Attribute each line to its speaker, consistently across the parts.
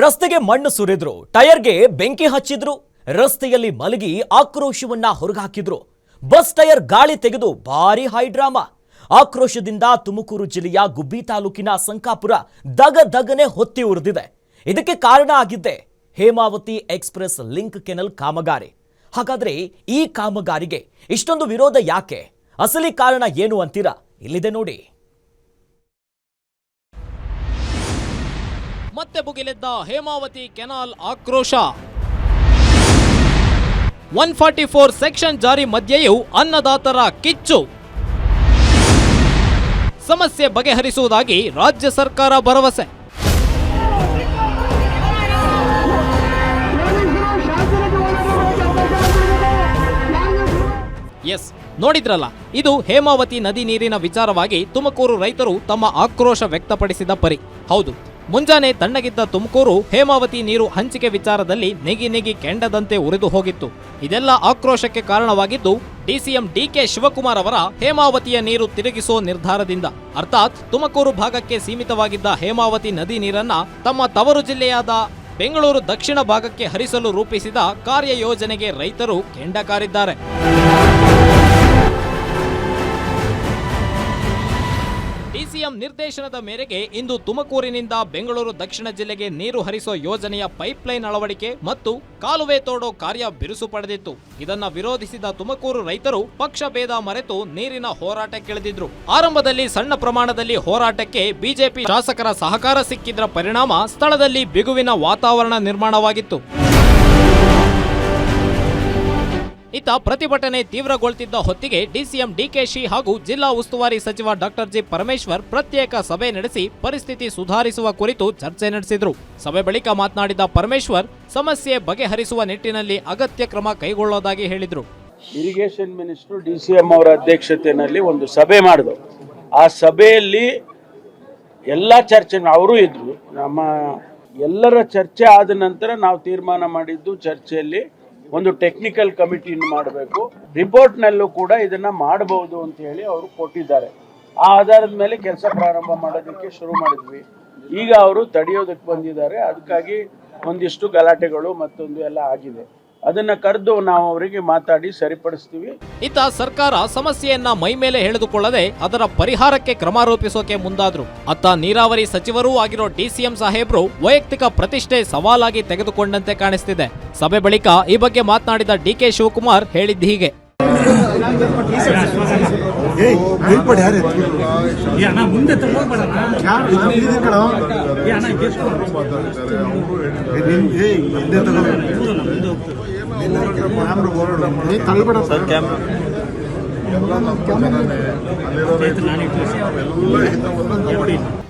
Speaker 1: ರಸ್ತೆಗೆ ಮಣ್ಣು ಸುರಿದ್ರು, ಟೈರ್ಗೆ ಬೆಂಕಿ ಹಚ್ಚಿದ್ರು, ರಸ್ತೆಯಲ್ಲಿ ಮಲಗಿ ಆಕ್ರೋಶವನ್ನ ಹೊರಹಾಕಿದ್ರು. ಬಸ್ ಟೈರ್ ಗಾಳಿ ತೆಗೆದು ಭಾರಿ ಹೈಡ್ರಾಮಾ. ಆಕ್ರೋಶದಿಂದ ತುಮಕೂರು ಜಿಲ್ಲೆಯ ಗುಬ್ಬಿ ತಾಲೂಕಿನ ಸಂಕಾಪುರ ದಗದಗನೆ ಹೊತ್ತಿ ಉರಿದಿದೆ. ಇದಕ್ಕೆ ಕಾರಣ ಆಗಿದ್ದೆ ಹೇಮಾವತಿ ಎಕ್ಸ್‌ಪ್ರೆಸ್ ಲಿಂಕ್ ಕೆನಲ್ ಕಾಮಗಾರಿ. ಹಾಗಾದ್ರೆ ಈ ಕಾಮಗಾರಿಗೆ ಇಷ್ಟೊಂದು ವಿರೋಧ ಯಾಕೆ? ಅಸಲಿ ಕಾರಣ ಏನು ಅಂತೀರಾ? ಇಲ್ಲಿದೆ ನೋಡಿ.
Speaker 2: ಮತ್ತೆ ಭುಗಿಲೆದ್ದ ಹೇಮಾವತಿ ಕೆನಾಲ್ ಆಕ್ರೋಶ. 144 ಸೆಕ್ಷನ್ ಜಾರಿ ಮಧ್ಯೆಯೂ ಅನ್ನದಾತರ ಕಿಚ್ಚು. ಸಮಸ್ಯೆ ಬಗೆಹರಿಸುವುದಾಗಿ ರಾಜ್ಯ ಸರ್ಕಾರ ಭರವಸೆ. ಎಸ್, ನೋಡಿದ್ರಲ್ಲ, ಇದು ಹೇಮಾವತಿ ನದಿ ನೀರಿನ ವಿಚಾರವಾಗಿ ತುಮಕೂರು ರೈತರು ತಮ್ಮ ಆಕ್ರೋಶ ವ್ಯಕ್ತಪಡಿಸಿದ ಪರಿ. ಹೌದು, ಮುಂಜಾನೆ ತಣ್ಣಗಿದ್ದ ತುಮಕೂರು ಹೇಮಾವತಿ ನೀರು ಹಂಚಿಕೆ ವಿಚಾರದಲ್ಲಿ ನೆಗಿ ಕೆಂಡದಂತೆ ಉರಿದು ಹೋಗಿತ್ತು. ಇದೆಲ್ಲ ಆಕ್ರೋಶಕ್ಕೆ ಕಾರಣವಾಗಿದ್ದು ಡಿಸಿಎಂ ಡಿಕೆ ಶಿವಕುಮಾರ್ ಅವರ ಹೇಮಾವತಿಯ ನೀರು ತಿರುಗಿಸುವ ನಿರ್ಧಾರದಿಂದ. ಅರ್ಥಾತ್ ತುಮಕೂರು ಭಾಗಕ್ಕೆ ಸೀಮಿತವಾಗಿದ್ದ ಹೇಮಾವತಿ ನದಿ ನೀರನ್ನ ತಮ್ಮ ತವರು ಜಿಲ್ಲೆಯಾದ ಬೆಂಗಳೂರು ದಕ್ಷಿಣ ಭಾಗಕ್ಕೆ ಹರಿಸಲು ರೂಪಿಸಿದ ಕಾರ್ಯಯೋಜನೆಗೆ ರೈತರು ಕೆಂಡ ಕಾರಿದ್ದಾರೆ. ಡಿಸಿಎಂ ನಿರ್ದೇಶನದ ಮೇರೆಗೆ ಇಂದು ತುಮಕೂರಿನಿಂದ ಬೆಂಗಳೂರು ದಕ್ಷಿಣ ಜಿಲ್ಲೆಗೆ ನೀರು ಹರಿಸೋ ಯೋಜನೆಯ ಪೈಪ್ಲೈನ್ ಅಳವಡಿಕೆ ಮತ್ತು ಕಾಲುವೆ ತೋಡೋ ಕಾರ್ಯ ಬಿರುಸು ಪಡೆದಿತ್ತು. ಇದನ್ನ ವಿರೋಧಿಸಿದ ತುಮಕೂರು ರೈತರು ಪಕ್ಷ ಭೇದ ಮರೆತು ನೀರಿನ ಹೋರಾಟಕ್ಕಿಳಿದಿದ್ರು. ಆರಂಭದಲ್ಲಿ ಸಣ್ಣ ಪ್ರಮಾಣದಲ್ಲಿ ಹೋರಾಟಕ್ಕೆ ಬಿಜೆಪಿ ಶಾಸಕರ ಸಹಕಾರ ಸಿಕ್ಕಿದ್ರ ಪರಿಣಾಮ ಸ್ಥಳದಲ್ಲಿ ಬಿಗುವಿನ ವಾತಾವರಣ ನಿರ್ಮಾಣವಾಗಿತ್ತು. ಇತ್ತ ಪ್ರತಿಭಟನೆ ತೀವ್ರಗೊಳ್ತಿದ್ದ ಹೊತ್ತಿಗೆ ಡಿಸಿಎಂ ಡಿಕೆಶಿ ಹಾಗೂ ಜಿಲ್ಲಾ ಉಸ್ತುವಾರಿ ಸಚಿವ ಡಾಕ್ಟರ್ ಜಿ ಪರಮೇಶ್ವರ್ ಪ್ರತ್ಯೇಕ ಸಭೆ ನಡೆಸಿ ಪರಿಸ್ಥಿತಿ ಸುಧಾರಿಸುವ ಕುರಿತು ಚರ್ಚೆ ನಡೆಸಿದ್ರು. ಸಭೆ ಬಳಿಕ ಮಾತನಾಡಿದ ಪರಮೇಶ್ವರ್ ಸಮಸ್ಯೆ ಬಗೆಹರಿಸುವ ನಿಟ್ಟಿನಲ್ಲಿ ಅಗತ್ಯ ಕ್ರಮ ಕೈಗೊಳ್ಳೋದಾಗಿ ಹೇಳಿದ್ರು.
Speaker 3: ಇರಿಗೇಷನ್ ಮಿನಿಸ್ಟರ್ ಡಿಸಿಎಂ ಅವರ ಅಧ್ಯಕ್ಷತೆಯಲ್ಲಿ ಒಂದು ಸಭೆ ಮಾಡಿದ್ರು. ಆ ಸಭೆಯಲ್ಲಿ ಎಲ್ಲ ಚರ್ಚೆ, ಅವರು ಇದ್ರು, ನಮ್ಮ ಎಲ್ಲರ ಚರ್ಚೆ ಆದ ನಂತರ ನಾವು ತೀರ್ಮಾನ ಮಾಡಿದ್ದು ಚರ್ಚೆಯಲ್ಲಿ ಒಂದು ಟೆಕ್ನಿಕಲ್ ಕಮಿಟಿಯನ್ನು ಮಾಡಬೇಕು, ರಿಪೋರ್ಟ್ನಲ್ಲೂ ಕೂಡ ಇದನ್ನ ಮಾಡಬಹುದು ಅಂತ ಹೇಳಿ ಅವರು ಕೊಟ್ಟಿದ್ದಾರೆ. ಆ ಆಧಾರದ ಮೇಲೆ ಕೆಲಸ ಪ್ರಾರಂಭ ಮಾಡೋದಕ್ಕೆ ಶುರು ಮಾಡಿದ್ವಿ. ಈಗ ಅವರು ತಡೆಯೋದಕ್ಕೆ ಬಂದಿದ್ದಾರೆ. ಅದಕ್ಕಾಗಿ ಒಂದಿಷ್ಟು ಗಲಾಟೆಗಳು ಮತ್ತೊಂದು ಎಲ್ಲ ಆಗಿದೆ. ಅದನ್ನ ಕರೆದು ನಾವು ಅವರಿಗೆ ಮಾತಾಡಿ ಸರಿಪಡಿಸ್ತೀವಿ.
Speaker 2: ಇತ್ತ ಸರ್ಕಾರ ಸಮಸ್ಯೆಯನ್ನ ಮೈಮೇಲೆ ಎಳೆದುಕೊಳ್ಳದೆ ಅದರ ಪರಿಹಾರಕ್ಕೆ ಕ್ರಮ ರೂಪಿಸೋಕೆ ಮುಂದಾದ್ರು. ಅತ್ತ ನೀರಾವರಿ ಸಚಿವರೂ ಆಗಿರೋ ಡಿಸಿಎಂ ಸಾಹೇಬ್ರು ವೈಯಕ್ತಿಕ ಪ್ರತಿಷ್ಠೆ ಸವಾಲಾಗಿ ತೆಗೆದುಕೊಂಡಂತೆ ಕಾಣಿಸ್ತಿದೆ. ಸಭೆ ಬಳಿಕ ಈ ಬಗ್ಗೆ ಮಾತನಾಡಿದ ಡಿಕೆ ಶಿವಕುಮಾರ್ ಹೇಳಿದ್ದು ಹೀಗೆ.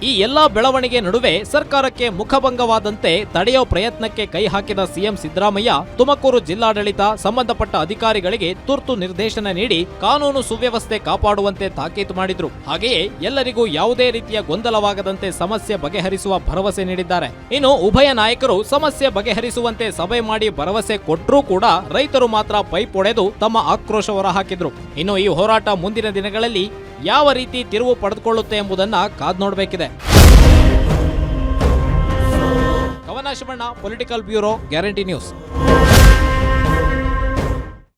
Speaker 2: ಈ ಎಲ್ಲಾ ಬೆಳವಣಿಗೆ ನಡುವೆ ಸರ್ಕಾರಕ್ಕೆ ಮುಖಭಂಗವಾದಂತೆ ತಡೆಯೋ ಪ್ರಯತ್ನಕ್ಕೆ ಕೈ ಹಾಕಿದ ಸಿಎಂ ಸಿದ್ದರಾಮಯ್ಯ ತುಮಕೂರು ಜಿಲ್ಲಾಡಳಿತ ಸಂಬಂಧಪಟ್ಟ ಅಧಿಕಾರಿಗಳಿಗೆ ತುರ್ತು ನಿರ್ದೇಶನ ನೀಡಿ ಕಾನೂನು ಸುವ್ಯವಸ್ಥೆ ಕಾಪಾಡುವಂತೆ ತಾಕೀತು ಮಾಡಿದ್ರು. ಹಾಗೆಯೇ ಎಲ್ಲರಿಗೂ ಯಾವುದೇ ರೀತಿಯ ಗೊಂದಲವಾಗದಂತೆ ಸಮಸ್ಯೆ ಬಗೆಹರಿಸುವ ಭರವಸೆ ನೀಡಿದ್ದಾರೆ. ಇನ್ನು ಉಭಯ ನಾಯಕರು ಸಮಸ್ಯೆ ಬಗೆಹರಿಸುವಂತೆ ಸಭೆ ಮಾಡಿ ಭರವಸೆ ಕೊಟ್ಟರೂ ಕೂಡ ರೈತರು ಮಾತ್ರ ಪೈಪ್ ಒಡೆದು ತಮ್ಮ ಆಕ್ರೋಶ ಹೊರಹಾಕಿದ್ರು. ಇನ್ನು ಈ ಹೋರಾಟ ಮುಂದಿನ ದಿನಗಳಲ್ಲಿ ಯಾವ ರೀತಿ ತಿರುವು ಪಡೆದುಕೊಳ್ಳುತ್ತೆ ಎಂಬುದನ್ನ ಕಾದ್ ನೋಡಬೇಕಿದೆ. ಕವನ Shivanna, political bureau, guarantee news.